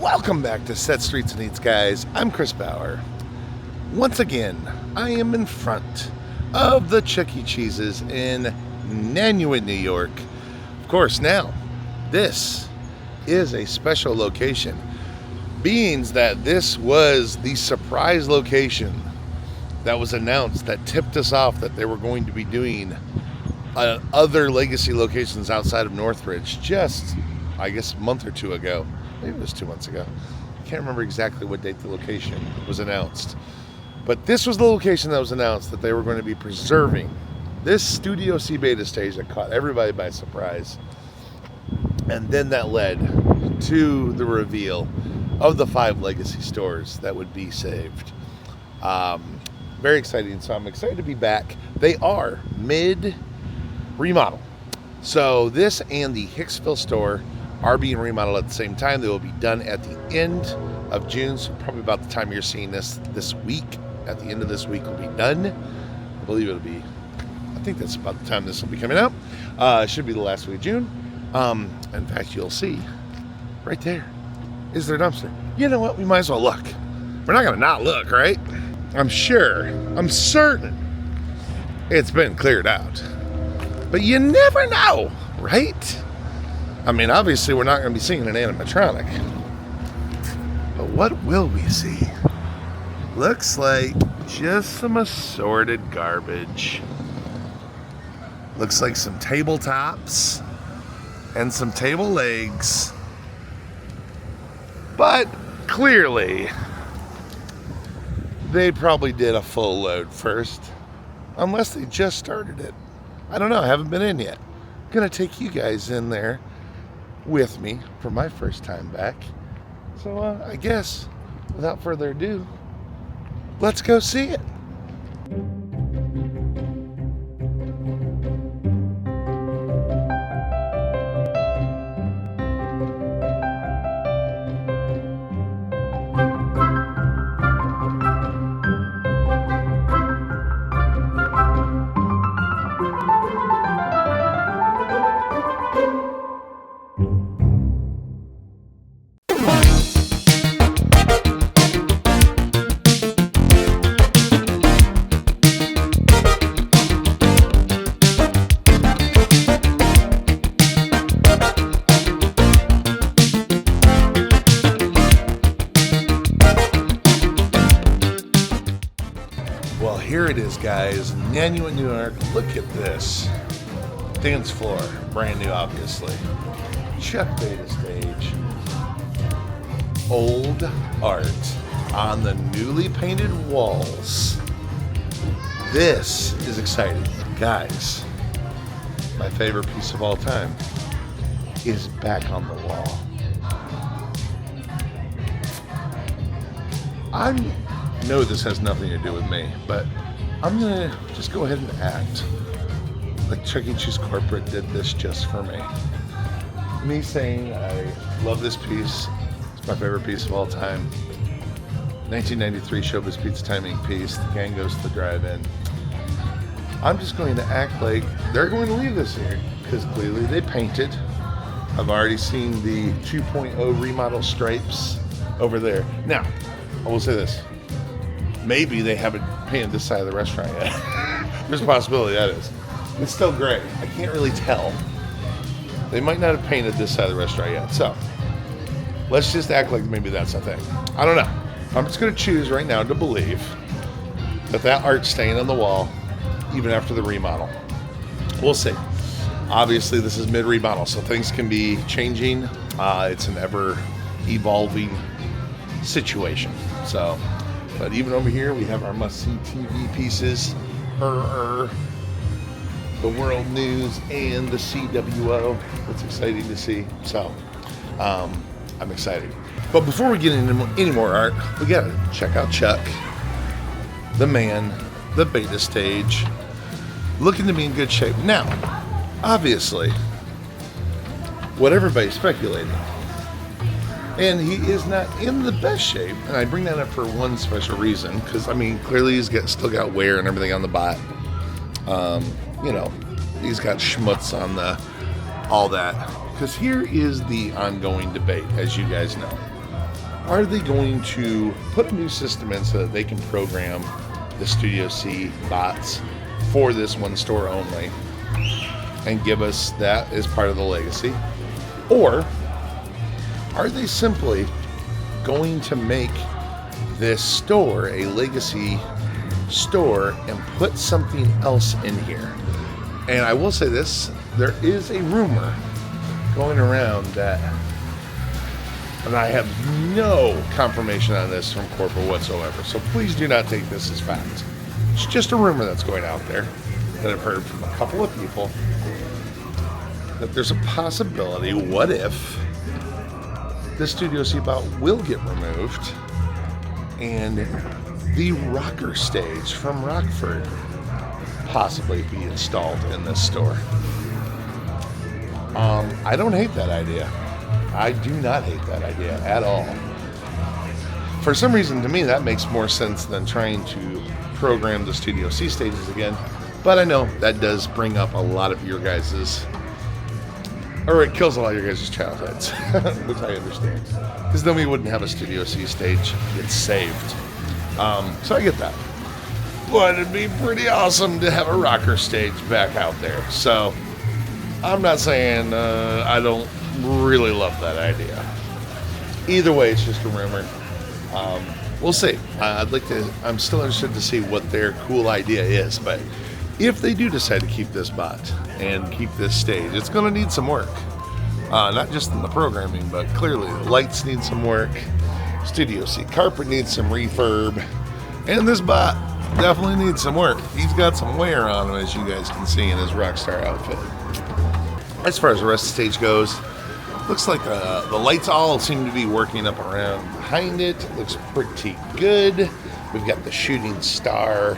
Welcome back to Set Streets and Eats, guys. I'm Chris Bauer. Once again, I am in front of the Chuck E. Cheese's in Nanuet, New York. Of course, now, this is a special location, being that this was the surprise location that was announced that tipped us off that they were going to be doing other legacy locations outside of Northridge just, I guess, a month or two ago. Maybe it was 2 months ago. I can't remember exactly what date the location was announced. But this was the location that was announced that they were going to be preserving. This Studio C beta stage that caught everybody by surprise. And then that led to the reveal of the 5 legacy stores that would be saved. Very exciting. So I'm excited to be back. They are mid-remodel. So this and the Hicksville store are being remodeled at the same time. They will be done at the end of June, so probably about the time you're seeing this week. At the end of this week will be done. I believe it'll be, I think that's about the time this will be coming out. It should be the last week of June. In fact, you'll see right there is their dumpster. You know what? We might as well look. We're not gonna not look, right? I'm certain it's been cleared out. But you never know, right? I mean, obviously, we're not going to be seeing an animatronic. But what will we see? Looks like just some assorted garbage. Looks like some tabletops and some table legs. But clearly, they probably did a full load first. Unless they just started it. I don't know. I haven't been in yet. I'm going to take you guys in there with me for my first time back. So I guess without further ado, let's go see it. Well, here it is, guys. Nanuet, New York. Look at this. Dance floor. Brand new, obviously. Chuck beta stage. Old art on the newly painted walls. This is exciting. Guys, my favorite piece of all time is back on the wall. I know this has nothing to do with me, but I'm gonna just go ahead and act like Chuck E. Cheese corporate did this just for me. Me saying I love this piece. It's my favorite piece of all time. 1993 Showbiz Pizza timing piece. The gang goes to the drive-in. I'm just going to act like they're going to leave this here because clearly they painted. I've already seen the 2.0 remodel stripes over there. Now, I will say this. Maybe they haven't painted this side of the restaurant yet. There's a possibility that is. It's still gray. I can't really tell. They might not have painted this side of the restaurant yet. So, let's just act like maybe that's a thing. I don't know. I'm just going to choose right now to believe that that art's staying on the wall even after the remodel. We'll see. Obviously, this is mid-remodel, so things can be changing. It's an ever-evolving situation. So, but even over here, we have our must-see TV pieces, the world news, and the CWO. It's exciting to see. So, I'm excited. But before we get into any more art, we gotta check out Chuck, the man, the beta stage, looking to be in good shape. Now, obviously, what everybody's speculating, and he is not in the best shape, and I bring that up for one special reason, because, I mean, clearly he's still got wear and everything on the bot. You know, he's got schmutz on all that. Because here is the ongoing debate, as you guys know. Are they going to put a new system in so that they can program the Studio C bots for this one store only and give us that as part of the legacy? Or are they simply going to make this store a legacy store and put something else in here? And I will say this, there is a rumor going around that, and I have no confirmation on this from corporate whatsoever, so please do not take this as fact. It's just a rumor that's going out there that I've heard from a couple of people, that there's a possibility, what if the Studio C bot will get removed and the rocker stage from Rockford possibly be installed in this store. I don't hate that idea. I do not hate that idea at all. For some reason, to me, that makes more sense than trying to program the Studio C stages again. But I know that does bring up a lot of your guys's, or it kills a lot of your guys' childhoods, which I understand. Because then we wouldn't have a Studio C stage. It's saved. So I get that. But it'd be pretty awesome to have a rocker stage back out there. So I'm not saying I don't really love that idea. Either way, it's just a rumor. We'll see. I'm still interested to see what their cool idea is. But if they do decide to keep this bot and keep this stage, it's going to need some work. Not just in the programming, but clearly the lights need some work. Studio C carpet needs some refurb. And this bot definitely needs some work. He's got some wear on him, as you guys can see in his Rockstar outfit. As far as the rest of the stage goes, looks like the lights all seem to be working up around behind it. Looks pretty good. We've got the shooting star.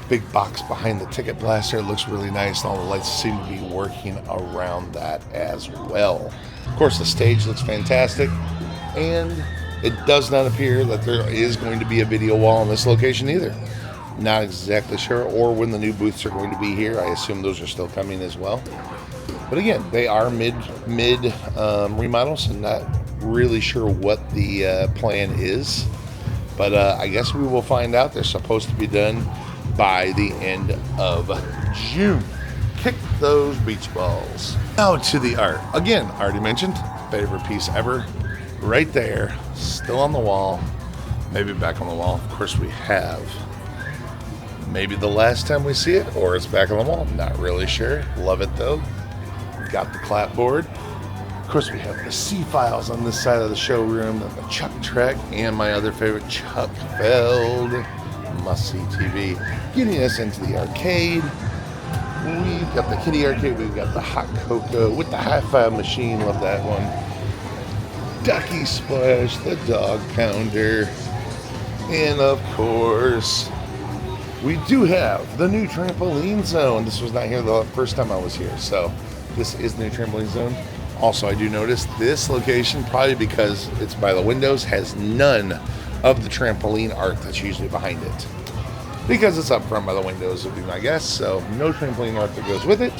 Big box behind the ticket blaster. It looks really nice. All the lights seem to be working around that as well. Of course, the stage looks fantastic. And it does not appear that there is going to be a video wall in this location either. Not exactly sure, or when the new booths are going to be here. I assume those are still coming as well. But again, they are mid remodels, and not really sure what the plan is. But I guess we will find out. They're supposed to be done by the end of June. Kick those beach balls. Now to the art. Again, already mentioned, favorite piece ever. Right there, still on the wall. Maybe back on the wall. Of course we have. Maybe the last time we see it, or it's back on the wall. Not really sure. Love it though. We've got the clapboard. Of course we have the C files on this side of the showroom, and the Chuck Trek, and my other favorite, Chuck Feld. Must-see TV. Getting us into the arcade. We've got the kiddie arcade. We've got the hot cocoa with the hi-fi machine. Love that one. Ducky Splash, the dog pounder, and of course, we do have the new trampoline zone. This was not here the first time I was here, so this is the new trampoline zone. Also, I do notice this location, probably because it's by the windows, has none of the trampoline art that's usually behind it. Because it's up front by the windows, would be my guess, so no trampoline art that goes with it.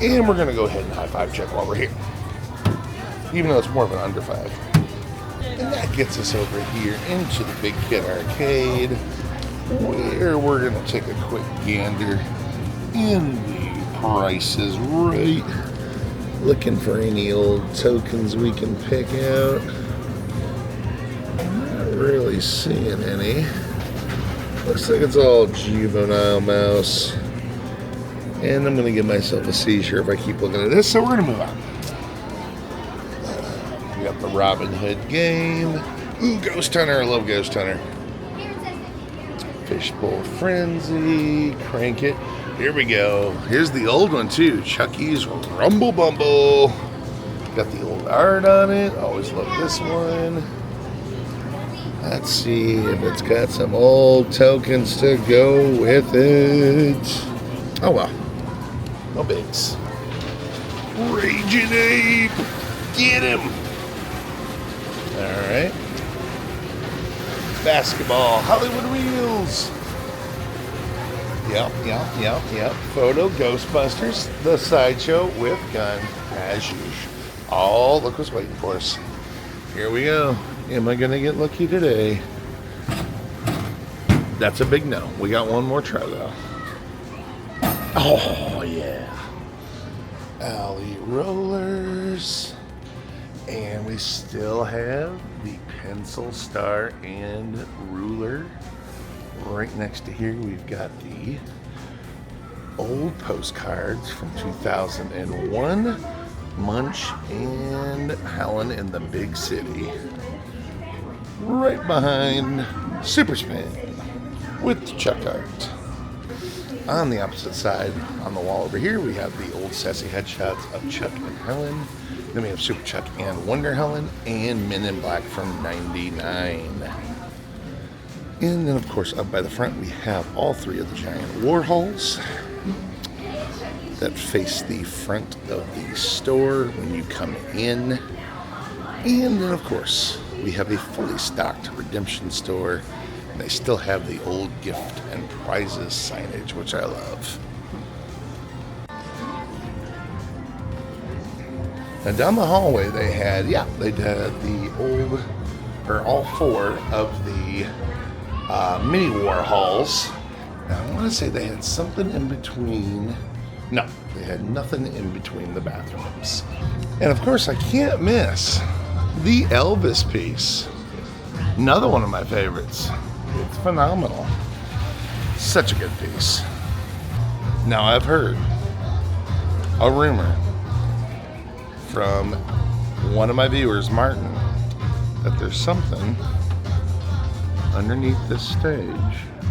And we're going to go ahead and high-five check while we're here. Even though it's more of an under five. And that gets us over here into the Big Kid Arcade, where we're going to take a quick gander in the prices right. Looking for any old tokens we can pick out. Not really seeing any. Looks like it's all juvenile mouse. And I'm going to give myself a seizure if I keep looking at this, so we're going to move on. We got the Robin Hood game. Ooh, Ghost Hunter. I love Ghost Hunter. Fishbowl Frenzy. Crank it. Here we go. Here's the old one, too. Chucky's Rumble Bumble. Got the old art on it. Always love this one. Let's see if it's got some old tokens to go with it. Oh, well. No bigs. Raging Ape. Get him. All right. Basketball. Hollywood Reels. Yep. Photo Ghostbusters. The Sideshow with gun, as usual. Oh, look what's waiting for us. Here we go. Am I gonna get lucky today? That's a big no. We got one more try though. Oh yeah. Alley rollers. And we still have the pencil star and ruler. Right next to here we've got the old postcards from 2001. Munch and Helen in the Big City. Right behind Super Spin with Chuck art. On the opposite side, on the wall over here, we have the old sassy headshots of Chuck and Helen. Then we have Super Chuck and Wonder Helen and Men in Black from '99. And then, of course, up by the front, we have all three of the giant Warhols that face the front of the store when you come in. And then, of course, we have a fully stocked redemption store. And they still have the old gift and prizes signage, which I love. And down the hallway they had the old, or all four of the mini Warhols. Now I want to say they had something in between. No, they had nothing in between the bathrooms. And of course I can't miss the Elvis piece. Another one of my favorites. It's phenomenal. Such a good piece. Now I've heard a rumor from one of my viewers, Martin, that there's something underneath this stage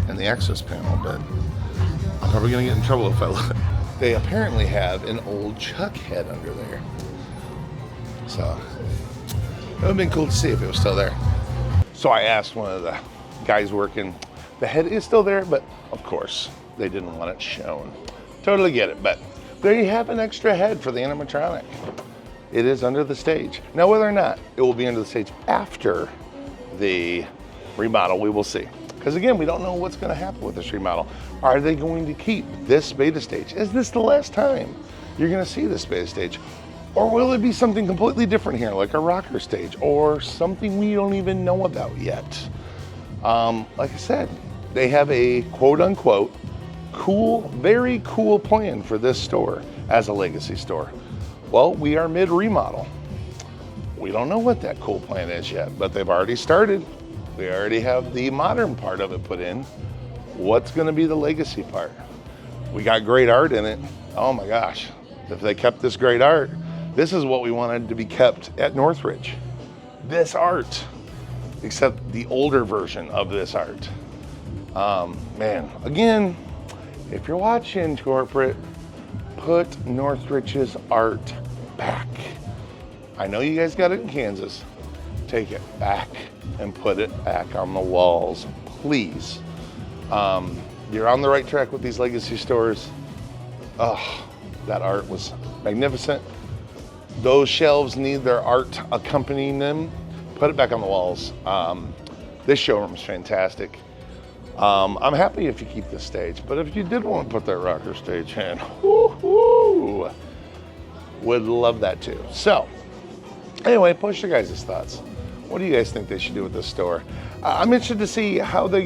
and the access panel, but I'm probably gonna get in trouble if I look. They apparently have an old Chuck head under there. So it would have been cool to see if it was still there. So I asked one of the guys working, the head is still there, but of course they didn't want it shown. Totally get it, but there you have an extra head for the animatronic. It is under the stage. Now whether or not it will be under the stage after the remodel, we will see. Because again, we don't know what's going to happen with this remodel. Are they going to keep this beta stage? Is this the last time you're going to see this beta stage? Or will it be something completely different here, like a rocker stage, or something we don't even know about yet? Like I said, they have a quote-unquote cool, very cool plan for this store as a legacy store. Well, we are mid-remodel. We don't know what that cool plan is yet, but they've already started. We already have the modern part of it put in. What's gonna be the legacy part? We got great art in it. Oh my gosh, if they kept this great art, this is what we wanted to be kept at Northridge. This art, except the older version of this art. Man, again, if you're watching corporate, put Northridge's art back. I know you guys got it in Kansas. Take it back and put it back on the walls, please. You're on the right track with these legacy stores. Oh, that art was magnificent. Those shelves need their art accompanying them. Put it back on the walls. This showroom is fantastic. I'm happy if you keep this stage, but if you did want to put that rocker stage in, woo-hoo, would love that too. So, anyway, post your guys' thoughts. What do you guys think they should do with this store? I'm interested to see how they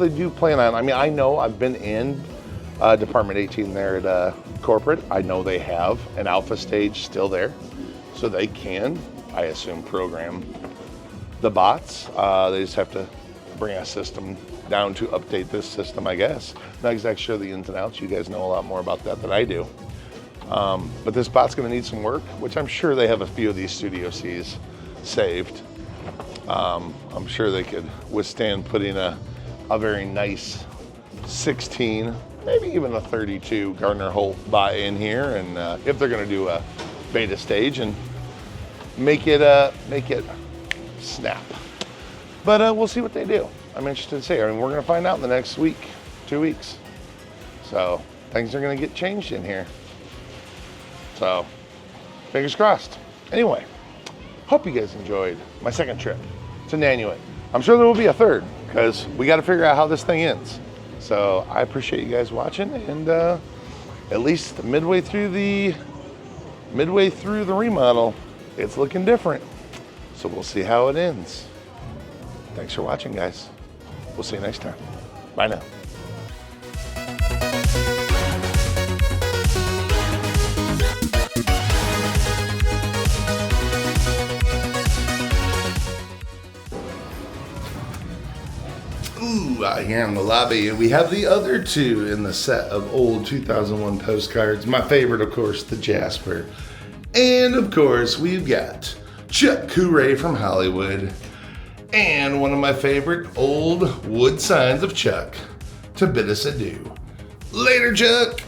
do plan on. I mean, I know I've been in Department 18 there at corporate. I know they have an alpha stage still there, so they can, I assume, program the bots. They just have to bring a system down to update this system, I guess. Not exactly sure the ins and outs. You guys know a lot more about that than I do. But this bot's gonna need some work, which I'm sure they have a few of these Studio Cs saved. I'm sure they could withstand putting a very nice 16, maybe even a 32 Gardner Holt bot in here, and if they're gonna do a beta stage and make it snap. But we'll see what they do. I'm interested to see. I mean, we're gonna find out in the next week, 2 weeks. So things are gonna get changed in here. So fingers crossed. Anyway, hope you guys enjoyed my second trip to Nanuet. I'm sure there will be a third, because we got to figure out how this thing ends. So I appreciate you guys watching, and at least midway through the remodel, it's looking different. So we'll see how it ends. Thanks for watching, guys. We'll see you next time. Bye now. Ooh, here in the lobby, and we have the other two in the set of old 2001 postcards. My favorite, of course, the Jasper. And, of course, we've got Chuck Hooray from Hollywood. And one of my favorite old wood signs of Chuck to bid us adieu. Later, Chuck!